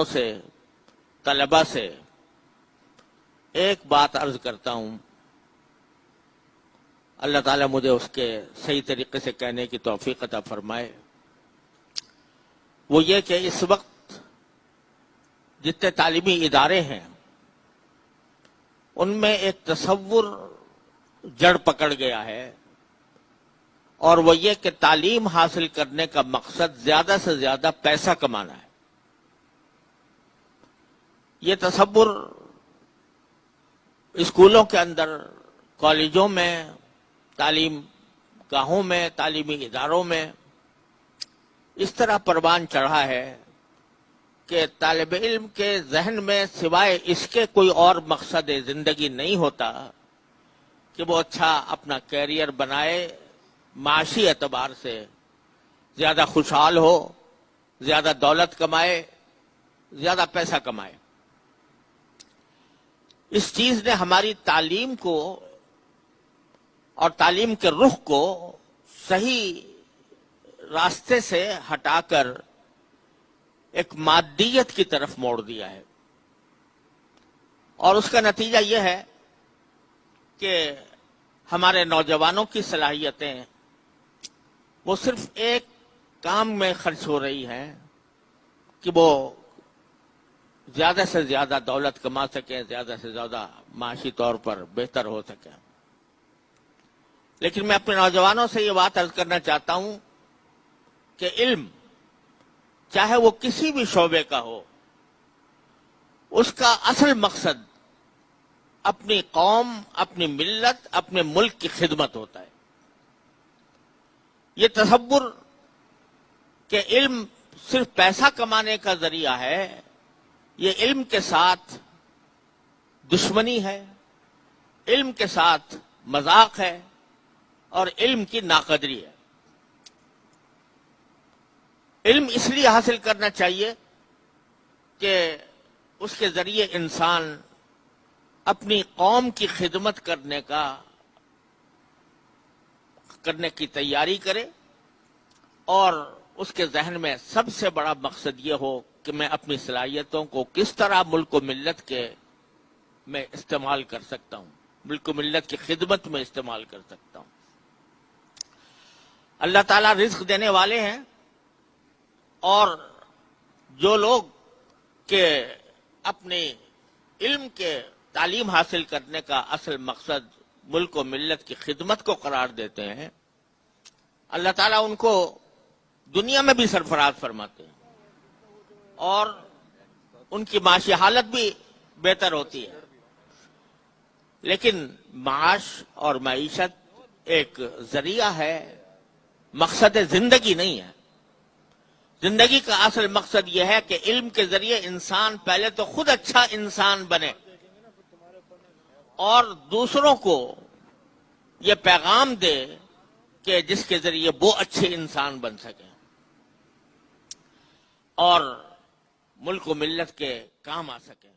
سے طلبہ سے ایک بات عرض کرتا ہوں، اللہ تعالیٰ مجھے اس کے صحیح طریقے سے کہنے کی توفیق عطا فرمائے۔ وہ یہ کہ اس وقت جتنے تعلیمی ادارے ہیں ان میں ایک تصور جڑ پکڑ گیا ہے، اور وہ یہ کہ تعلیم حاصل کرنے کا مقصد زیادہ سے زیادہ پیسہ کمانا ہے۔ یہ تصور اسکولوں کے اندر، کالجوں میں، تعلیم گاہوں میں، تعلیمی اداروں میں اس طرح پروان چڑھا ہے کہ طالب علم کے ذہن میں سوائے اس کے کوئی اور مقصد زندگی نہیں ہوتا کہ وہ اچھا اپنا کیریئر بنائے، معاشی اعتبار سے زیادہ خوشحال ہو، زیادہ دولت کمائے، زیادہ پیسہ کمائے۔ اس چیز نے ہماری تعلیم کو اور تعلیم کے رخ کو صحیح راستے سے ہٹا کر ایک مادیت کی طرف موڑ دیا ہے، اور اس کا نتیجہ یہ ہے کہ ہمارے نوجوانوں کی صلاحیتیں وہ صرف ایک کام میں خرچ ہو رہی ہیں کہ وہ زیادہ سے زیادہ دولت کما سکیں، زیادہ سے زیادہ معاشی طور پر بہتر ہو سکیں۔ لیکن میں اپنے نوجوانوں سے یہ بات عرض کرنا چاہتا ہوں کہ علم چاہے وہ کسی بھی شعبے کا ہو، اس کا اصل مقصد اپنی قوم، اپنی ملت، اپنے ملک کی خدمت ہوتا ہے۔ یہ تصور کہ علم صرف پیسہ کمانے کا ذریعہ ہے، یہ علم کے ساتھ دشمنی ہے، علم کے ساتھ مذاق ہے، اور علم کی ناقدری ہے۔ علم اس لیے حاصل کرنا چاہیے کہ اس کے ذریعے انسان اپنی قوم کی خدمت کرنے کی تیاری کرے، اور اس کے ذہن میں سب سے بڑا مقصد یہ ہو کہ میں اپنی صلاحیتوں کو کس طرح ملک و ملت کے میں استعمال کر سکتا ہوں، ملک و ملت کی خدمت میں استعمال کر سکتا ہوں۔ اللہ تعالیٰ رزق دینے والے ہیں، اور جو لوگ کہ اپنے علم کے تعلیم حاصل کرنے کا اصل مقصد ملک و ملت کی خدمت کو قرار دیتے ہیں، اللہ تعالیٰ ان کو دنیا میں بھی سرفراز فرماتے ہیں، اور ان کی معاشی حالت بھی بہتر ہوتی ہے۔ لیکن معاش اور معیشت ایک ذریعہ ہے، مقصد زندگی نہیں ہے۔ زندگی کا اصل مقصد یہ ہے کہ علم کے ذریعے انسان پہلے تو خود اچھا انسان بنے، اور دوسروں کو یہ پیغام دے کہ جس کے ذریعے وہ اچھے انسان بن سکیں اور ملک و ملت کے کام آ سکیں۔